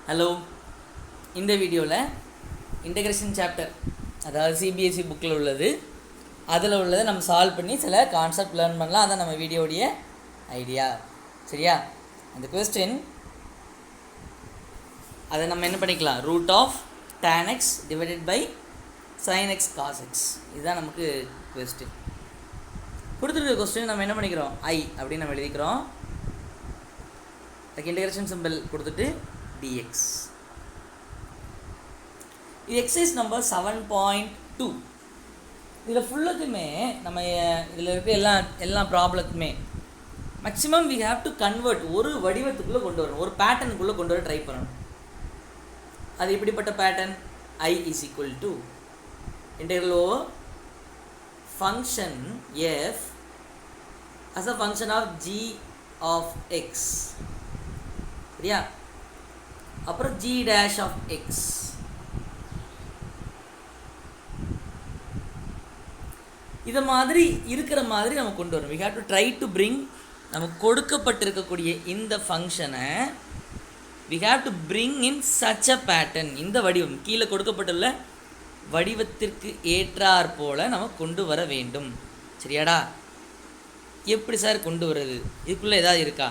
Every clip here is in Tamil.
ஹலோ, இந்த வீடியோவில் இன்டெகிரேஷன் சாப்டர், அதாவது சிபிஎஸ்சி புக்கில் உள்ளது, அதில் உள்ளதை நம்ம சால்வ் பண்ணி சில கான்செப்ட் லேர்ன் பண்ணலாம். அதான் நம்ம வீடியோடைய ஐடியா. சரியா? அந்த கொஸ்டின் அதை நம்ம என்ன பண்ணிக்கலாம், root of tan x divided by sin x cos x. இதுதான் நமக்கு கொஸ்டின். கொடுத்துருக்க கொஸ்டின் நம்ம என்ன பண்ணிக்கிறோம், ஐ அப்படின்னு நம்ம எழுதிக்கிறோம். அதுக்கு இன்டெகிரேஷன் சிம்பிள் கொடுத்துட்டு dx. இது எக்ஸசைஸ் நம்பர் 7.2. இதில் ஃபுல்லுக்குமே நம்ம இதில் இருக்க எல்லா ப்ராப்ளத்துமே maximum we have to convert, ஒரு வடிவத்துக்குள்ளே கொண்டு வரணும், ஒரு பேட்டர்னுக்குள்ளே கொண்டு வர ட்ரை பண்ணணும். அது எப்படிப்பட்ட pattern? I is equal to integral over function f as a function of g of x. சரியா? அப்புறம் g dash of x. இதை மாதிரி இருக்கிற மாதிரி நம்ம கொண்டு வரணும். we have to try to bring, நமக்கு கொடுக்கப்பட்டிருக்கக்கூடிய இந்த ஃபங்க்ஷனை we have to bring in such a pattern. இந்த வடிவம் கீழே கொடுக்கப்பட்டுள்ள வடிவத்திற்கு ஏற்றாற் போல நம்ம கொண்டு வர வேண்டும். சரியாடா? எப்படி சார் கொண்டு வர்றது? இதுக்குள்ளே ஏதாவது இருக்கா?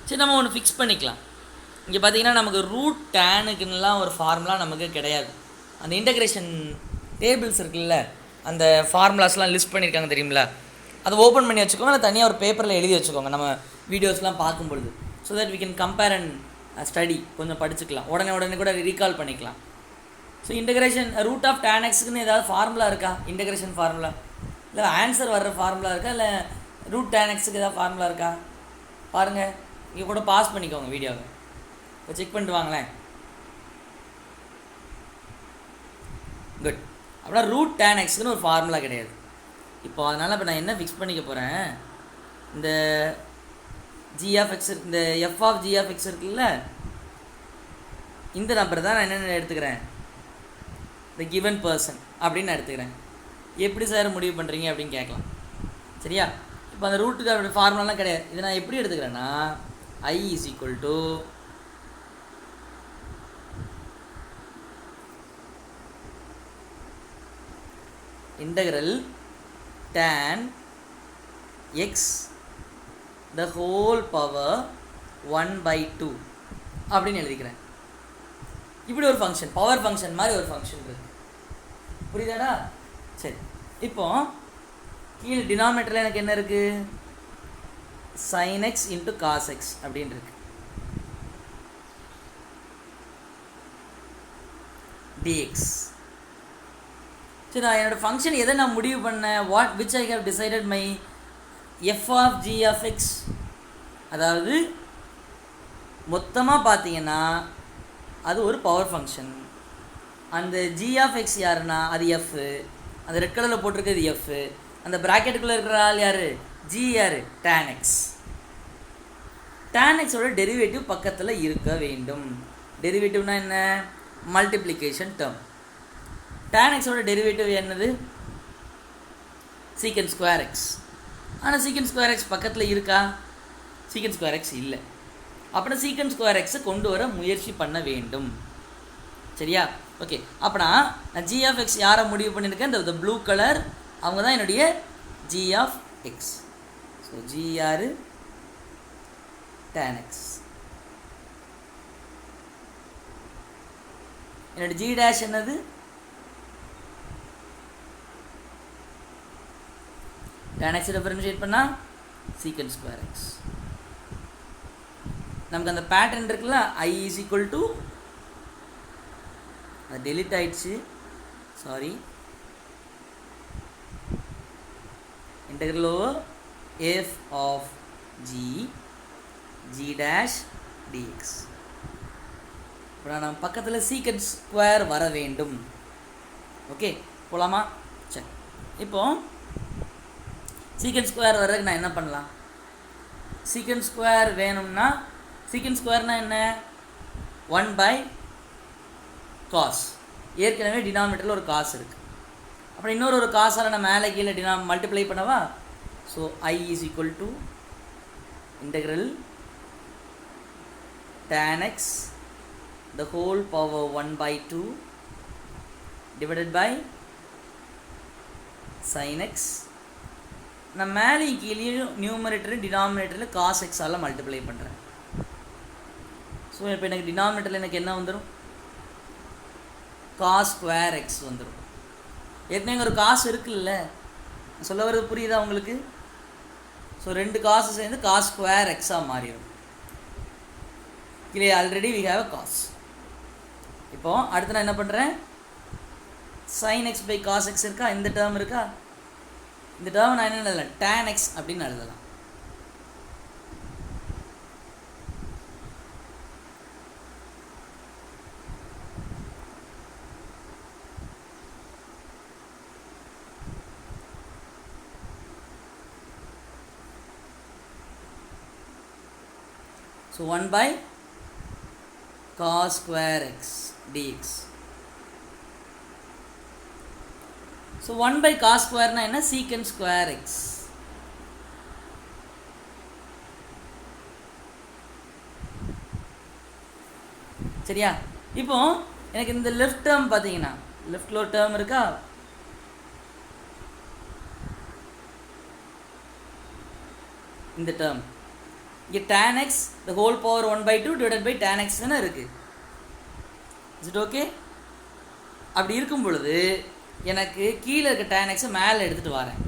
சரி, நம்ம ஒன்று ஃபிக்ஸ் பண்ணிக்கலாம். இங்கே பார்த்தீங்கன்னா நமக்கு ரூட் டேனுக்குன்னெலாம் ஒரு ஃபார்முலா நமக்கு கிடையாது. அந்த இன்டெகிரேஷன் டேபிள்ஸ் இருக்குல்ல, அந்த ஃபார்முலாஸ்லாம் லிஸ்ட் பண்ணியிருக்காங்க தெரியுங்களா, அதை ஓப்பன் பண்ணி வச்சுக்கோங்க, அதை தனியாக ஒரு பேப்பரில் எழுதி வச்சுக்கோங்க நம்ம வீடியோஸ்லாம் பார்க்கும்பொழுது. So that we can compare and study, கொஞ்சம் படிச்சுக்கலாம், உடனே கூட ரீகால் பண்ணிக்கலாம். So integration root of tan x-க்குன்னு ஏதாவது ஃபார்முலா இருக்கா? இன்டெகிரேஷன் ஃபார்முலா இல்லை ஆன்சர் வர்ற ஃபார்முலா இருக்கா? இல்லை ரூட் tan x-க்கு ஏதாவது ஃபார்முலா இருக்கா? பாருங்கள், இங்கே கூட பாஸ் பண்ணிக்கோங்க வீடியோவை, இப்போ செக் பண்ணிட்டு வாங்களேன். குட். அப்படின்னா ரூட் tan x-க்குன்னு ஒரு ஃபார்முலா கிடையாது. இப்போ அதனால் இப்போ நான் என்ன ஃபிக்ஸ் பண்ணிக்க போகிறேன், இந்த g of x, இந்த f of g of x இருக்குல்ல, இந்த நம்பர் தான் நான் என்னென்ன எடுத்துக்கிறேன், the given person அப்படின்னு நான் எடுத்துக்கிறேன். எப்படி சார் முடிவு பண்ணுறீங்க அப்படின்னு கேட்கலாம். சரியா? இப்போ அந்த ரூட்டுக்கு அப்படி ஃபார்முலாலாம் கிடையாது. இதை நான் எப்படி எடுத்துக்கிறேன்னா, I is equal to integral tan x the whole power 1/2 அப்படின்னு எழுதிக்கிறேன். இப்படி ஒரு ஃபங்க்ஷன், பவர் ஃபங்க்ஷன் மாதிரி ஒரு ஃபங்க்ஷன் இருக்குது. புரியுதாடா? சரி, இப்போ கீழே டினாமினேட்டரில் எனக்கு என்ன இருக்குது, sin x into cos x அப்படின்னு இருக்கு. dx. சரி, நான் என்னோடய ஃபங்க்ஷன் எதை நான் முடிவு பண்ணேன், which I have decided my f of g of x. அதாவது மொத்தமாக பார்த்தீங்கன்னா அது ஒரு பவர் ஃபங்க்ஷன். அந்த g of x யாருன்னா அது f, அந்த ரெட் கலரில் போட்டிருக்கிறது f, அந்த ப்ராக்கெட்டுக்குள்ளே இருக்கிற ஆள் யார், g யார், tan x. tan x ஓட டெரிவேட்டிவ் பக்கத்தில் இருக்க வேண்டும். டெரிவேட்டிவ்னா என்ன, மல்டிப்ளிகேஷன் டேர்ம். tan x ஓட டெரிவேட்டிவ் என்னது, சீக்கன் ஸ்கொயர் x. ஆனால் சீக்கன் ஸ்கொயர் எக்ஸ் பக்கத்தில் இருக்கா? சீக்கன் ஸ்கொயர் எக்ஸ் இல்லை. அப்படின்னா சீக்கன் ஸ்கொயர் எக்ஸை கொண்டு வர முயற்சி பண்ண வேண்டும். சரியா? ஓகே. அப்படின்னா நான் ஜி ஆஃப் எக்ஸ் யாரை முடிவு பண்ணியிருக்கேன், இந்த ப்ளூ கலர், அவங்க தான் என்னுடைய G of X. So G யார், tan x. என்னுடைய ஜி டேஷ் என்னது, tan x டிஃபரன்ஷியேட் பண்ணால் சீக்கன் ஸ்கொயர் எக்ஸ். நமக்கு அந்த பேட்டர்ன் இருக்குல்ல, I is equal to, அது டெலிட் ஆயிடுச்சு, sorry, integral over f of g dash dx. அப்புறம் நம்ம பக்கத்தில் சீக்கன் ஸ்கொயர் வர வேண்டும். ஓகே, போகலாமா? சரி, இப்போ சீக்கன் ஸ்கொயர் வர்றதுக்கு நான் என்ன பண்ணலாம், சீக்கன் ஸ்கொயர் வேணும்னா, சீக்கன் ஸ்கொயர்னால் என்ன, 1/cos. ஏற்கனவே டினாமினேட்டரில் ஒரு காசு இருக்குது. அப்புறம் இன்னொரு காசால் நான் மேலே கீழே மல்டிப்ளை பண்ணவா. So I is equal to integral tan x the whole power 1 by 2 divided by sin x. நான் மேலேயும் கீழேயும் நியூமரேட்டர் டினாமினேட்டரில் cos x ஆல் மல்டிப்ளை பண்ணுறேன். ஸோ இப்போ எனக்கு டினாமினேட்டரில் எனக்கு என்ன வந்துடும்? cos square x வந்துடும். ஏற்கனவே ஒரு காசு இருக்குல்ல, சொல்ல வர்றது புரியுதா உங்களுக்கு? ஸோ ரெண்டு காசு சேர்ந்து cos square x-ஆக மாறிடும். கீழே already we have a cos. இப்போ அடுத்து நான் என்ன பண்ணுறேன்? sin x by cos x இருக்கா, இந்த டேர்ம் இருக்கா, இந்த டேர்ம் நான் என்ன எழுதலாம்? tan x அப்படின்னு எழுதலாம். So 1 by cos square x dx. So 1 by cos square na enna? Secant square x. சரியா? இப்போ எனக்கு இந்த லெஃப்ட் டேர்ம் பார்த்தீங்கன்னா லெஃப்ட்ல ஒரு டேர்ம் இருக்கா, இந்த டேர்ம் இங்கே tan x the whole power 1 by 2 divided by tan x தானே இருக்குது. Is it okay? அப்படி இருக்கும் பொழுது எனக்கு கீழே இருக்க tan x மேலே எடுத்துகிட்டு வரேன்.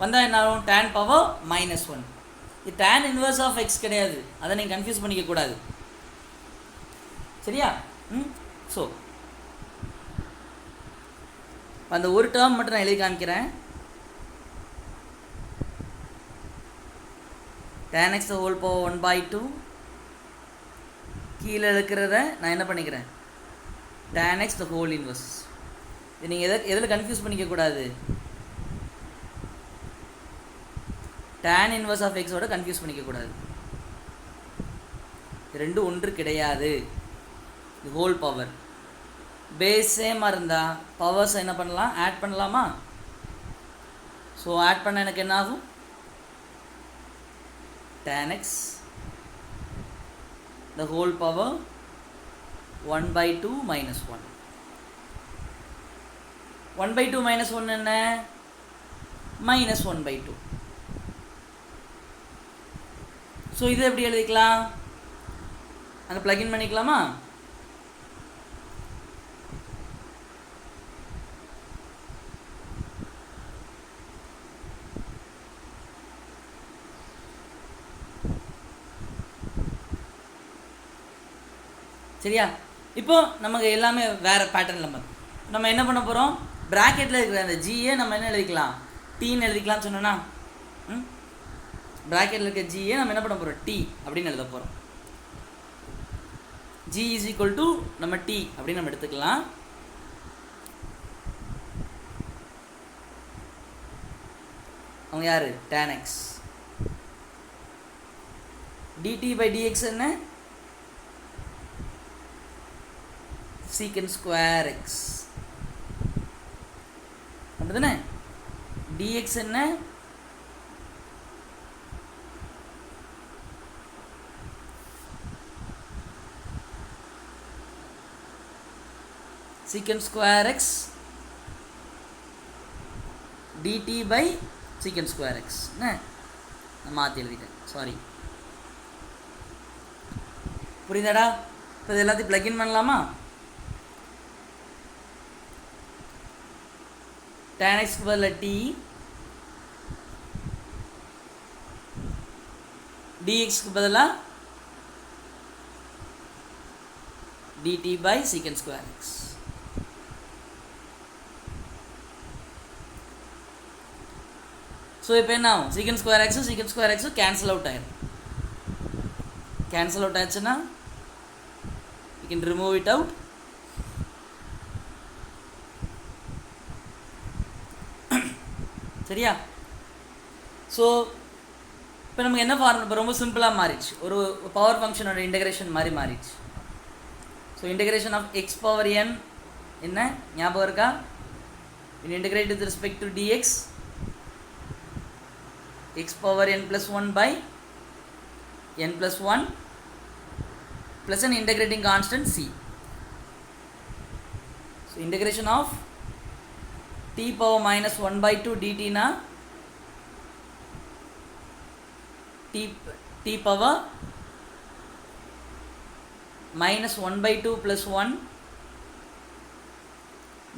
வந்தால் என்ன ஆகும்? tan power -1. இது tan inverse of x கிடையாது, அதை நீங்கள் கன்ஃபியூஸ் பண்ணிக்கக்கூடாது. சரியா? ஸோ அந்த ஒரு டேர்ம் மட்டும் நான் எழுதி காமிக்கிறேன். tan x the whole power 1 by 2 கீழே இருக்கிறத நான் என்ன பண்ணிக்கிறேன்? tan x the whole inverse. இது நீங்கள் எதில் கன்ஃபியூஸ் பண்ணிக்கக்கூடாது, tan inverse of x ஓட கன்ஃபியூஸ் பண்ணிக்கக்கூடாது. ரெண்டும் ஒன்று கிடையாது. இது ஹோல் பவர் பேஸ் சேமாக இருந்தால் பவர்ஸ் என்ன பண்ணலாம்? ஆட் பண்ணலாமா? ஸோ ஆட் பண்ண எனக்கு என்ன ஆகும்? tan x the whole power 1 by 2 minus 1. 1 by 2 minus 1 என்ன? minus 1 by 2. ஸோ இது எப்படி எழுதிக்கலாம்? அங்கே ப்ளக்இன் பண்ணிக்கலாமா? சரியா? இப்போ நமக்கு எல்லாமே வேறு பேட்டர்னில் நம்ம என்ன பண்ண போகிறோம்? ப்ராக்கெட்டில் இருக்கிற அந்த ஜிஏ நம்ம என்ன எழுதிக்கலாம்? டீன்னு எழுதிக்கலாம்னு சொன்னோன்னா, ப்ராக்கெட்டில் இருக்க ஜிஏ நம்ம என்ன பண்ண போகிறோம்? டி அப்படின்னு எழுத போகிறோம். ஜி இஸ் ஈக்குவல் டு நம்ம டி அப்படின்னு நம்ம எடுத்துக்கலாம். அவங்க யார்? tan x. dt by dx என்ன? secant square x. அப்படிதானே? dx என்ன? secant square x dt by secant square x. என்ன? நான் மாற்றி எழுதிட்டேன், சாரி. புரியுதாடா? இப்போ இது எல்லாத்தையும் ப்ளக்இன் பண்ணலாமா? tan x க்கு பதிலாக t, dx க்கு பதிலாக dt by secant square x. So இப்போ என்ன ஆகும்? secant square x cancel out ஆயிடும். கேன்சல் அவுட் ஆச்சுன்னா you can remove it out. சரியா? ஸோ இப்போ நமக்கு என்ன ஃபார்முலா? இப்போ ரொம்ப சிம்பிளாக மாறிடுச்சு. ஒரு பவர் ஃபங்க்ஷனோட இன்டகிரேஷன் மாதிரி மாறிடுச்சு. So integration of x power n என்ன ஞாபகம் இருக்கா? in integrate with respect to dx x power n plus 1 by n plus 1 plus an integrating constant c. So integration of t power minus 1 by 2 dt na t power minus 1 by 2 plus 1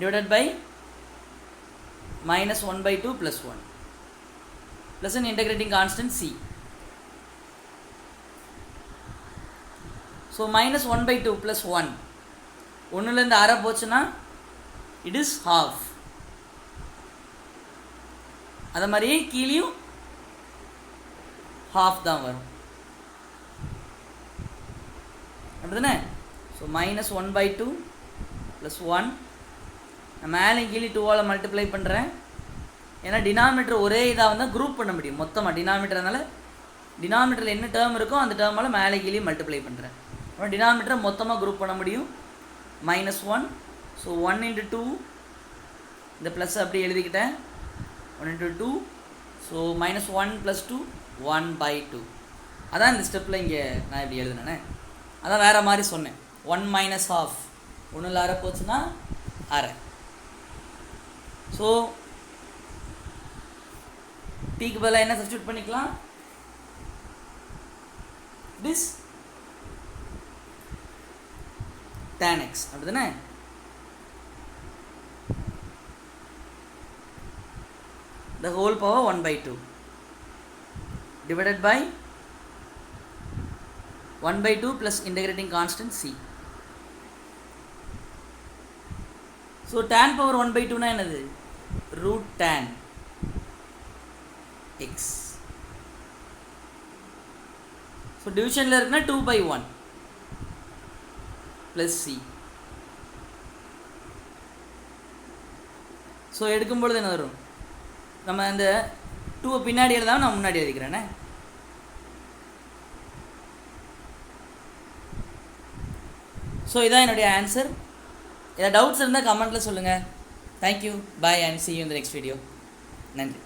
divided by minus 1 by 2 plus 1 plus an integrating constant c. So minus 1 by 2 plus 1 ஒன்றுலேருந்து அரை போச்சுன்னா it is half. அது மாதிரியே கீழேயும் half தான் வரும் அப்படிதானே. ஸோ மைனஸ் 1 by 2 ப்ளஸ் 1 நான் மேலே கீழே 2ஆல் மல்டிப்ளை பண்ணுறேன். ஏன்னா டினாமினேட்டர் ஒரே இதாக வந்தால் குரூப் பண்ண முடியும் மொத்தமாக. டினாமினேட்டர்னால டினாமினேட்டரில் என்ன டேர்ம் இருக்கோ அந்த டேர்மால் மேலே கீழே மல்டிப்ளை பண்ணுறேன். அப்புறம் டினாமினேட்டரை மொத்தமாக குரூப் பண்ண முடியும். மைனஸ் 1 ஸோ 1 into 2 இந்த ப்ளஸ் அப்படி எழுதிக்கிட்டேன். 1 into 2 so minus 1 plus 2 1 by 2. அதான் இந்த ஸ்டெப்பில் இங்கே நான் இப்படி எழுதுனேனே. அதான் வேறு மாதிரி சொன்னேன். 1 minus half ஒன்றில் அரை போச்சுன்னா அரை. ஸோ டீக்கு பதிலாக என்ன சப்ஸ்டியூட் பண்ணிக்கலாம்? திஸ் tan x அப்படி தானே. the whole power 1 by 2 divided by 1 by 2 plus integrating constant c. so tan power 1 by 2 na enadhu root tan x. so division la irukna 2 by 1 plus c. so எடுக்கும் பொழுது என்ன வரும்? நம்ம அந்த 2 பின்னாடி எழுதாமல் நான் முன்னாடி எழுதிக்கிறேனே. ஸோ இதான் என்னுடைய ஆன்சர். ஏதாவது டவுட்ஸ் இருந்தால் கமெண்ட்டில் சொல்லுங்கள். Thank you, bye and see you in the next video. நன்றி.